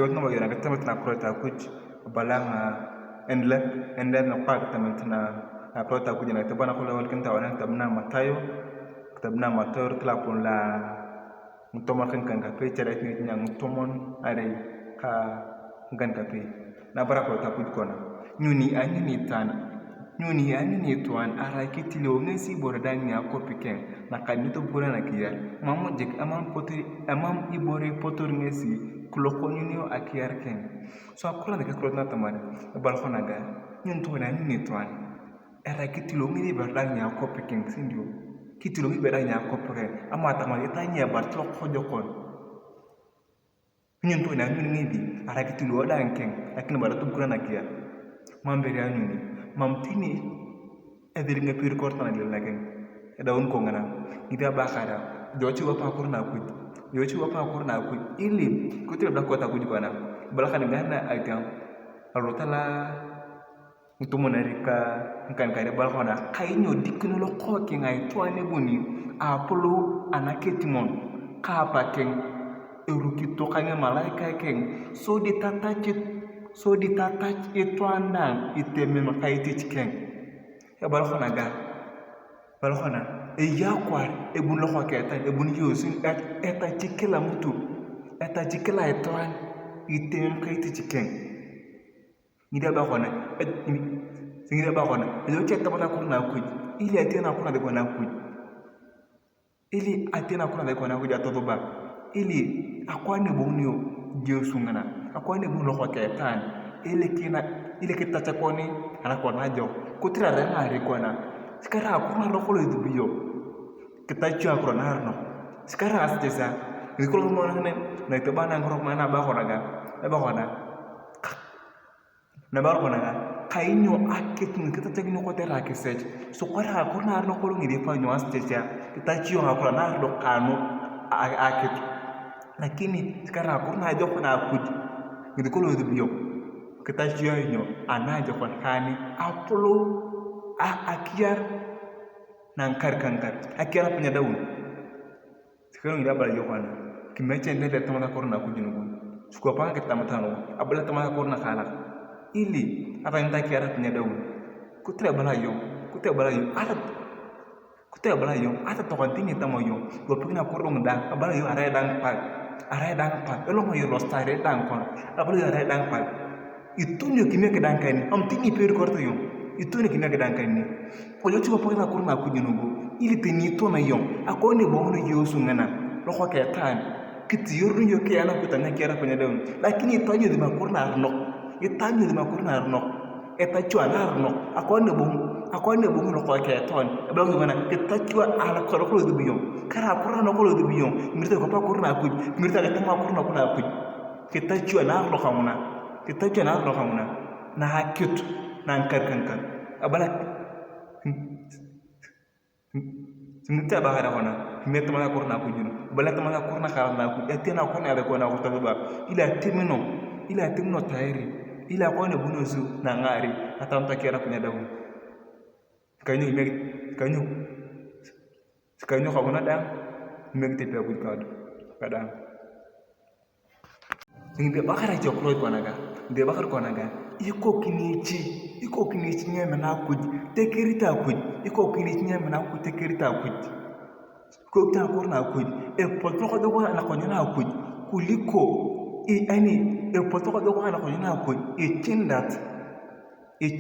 tiwot no bagina katamat na prota kuj balanga endla na pak tamat na prota kuj na tabana ko lawal kan tawana tabna mator tlapon la mutomar kan kape ceret ni nyang mutomon are ka kan kape na bara prota kuj kona nyuni ani ni tuan ara kitilo ngesi bordan ya kopiken na kanito bora na kiyar mamo jek amam ibore potor ngesi kuloko nyunio akiyar ken so akula de krot na tamane balkhona ga nyun to na ni tuan ara kitilo ngini bordan ya kopiken sindio kitilo ngi bordan ya kopiken ama tamane tanya bar to khojokon nyun to na nyun ngi ara kitilo dan ken akin bar to bora na kiyar mambere anyuni mamtini ediringa pir kortana lil nagen edawun ko ngana ida bakara jochi wapa kurna kuj ili kutir da kota kuj kona balakhan ngana aitam alotala mutumona rika kan kare balkhona kainyo dikno lo ko ki ngai toane buni apolo anaketimon kapa ken eruki to kanya malaika ken so di tatach itwanda iteme makaiti chiken ya balkhona e yakwar e bun lo khoketa e bun yosin eta chikela mutu eta chikela etwan iteme makaiti chiken ngida balkhona yo cheta bata kurna kuj ili atena kurna de kona kuj atodoba ili akwane bonio jeusungana akwane bun lo khoketan ile kita chakoni anakona jo kutira rangari kona sikara akuna lokolo idubiyo kita chu akona harno sikara astesa ikolo monane na tabana ngoro mana ba khona kainyo aketun kita tagino ko tera kesej so kwara akona harno kolo ngide pa nyo astesa kita chu akona harno kanu aketu lakini sikara akona jo kona kuj ngide kolo idubiyo kita chu nyo anaje kon kani apolo akiyar nankar akiyar punya daun sekarang ngira bala yokana kimeche ndede tamana korna kujinugo suko pa kita matano abala tamana korna kala ili apa yang tak kira punya daun kutre bala yo ada to kontini tamoyo go pina korong dang abala yo are dang pa elo mo yo rostare dang kon abala yo are dang pa itu nyo kimya kedangkan am tini per korto yo itu ne kimya kedangkan ni ojo chuko pokena kurna kujinugo ili tini to na yo akone bono yo sungana lo ko ketan kiti yornu yo ke ana kutanga kera punya daun lakini tanyo di makurna arno eta chua arno akone bono lo ko keton abang mana kita chua ala ko di biyo kara kurna no ko di biyo mirte ko pa kurna kuj mirte ka tama kurna kuna kuj kita chua arno kamuna na hakut nan karkankan abala sinta bahara kona meta mala kurna kujun bala tamala kurna kala ku etena kona ala kona ko taba ila timno tayri ila kona bunuzu na ngari atamta kera punya daun kanyu kabuna da megte pe ku kadang singde bakara jokro konaga de bakar konaga iko kinichi nyeme na kuj tekerita kuj iko kinichi nyeme na kuj tekerita kuj ko ta korna kuj e potoko dogo na konyana kuj kuliko ani e potoko dogo na konyana kuj e chindat e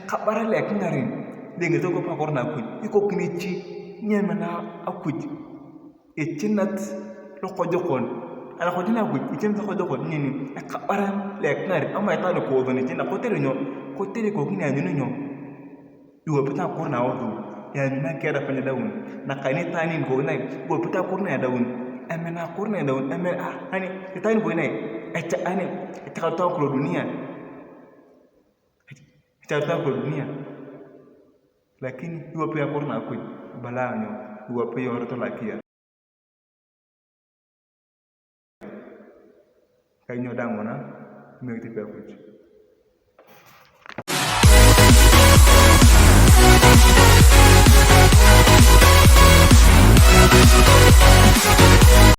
kabara le kinarin de to ko pa korna kuj iko kinichi nyeme na akuj e chindat lo ko jokon ala ko dina kuj item to ko jokon nini e kabara le kinari ama ta do ko do ni tina ko tere ko kini anyu nyo iwo pita korna odu ya na kera punya daun na kani tani go nai go pita korna daun amena korna daun ani tani go nai eta ta ko dunia lakini iwo pia korna kuj balanyo iwo pia orto lakia kainyo dangona megti pe kuj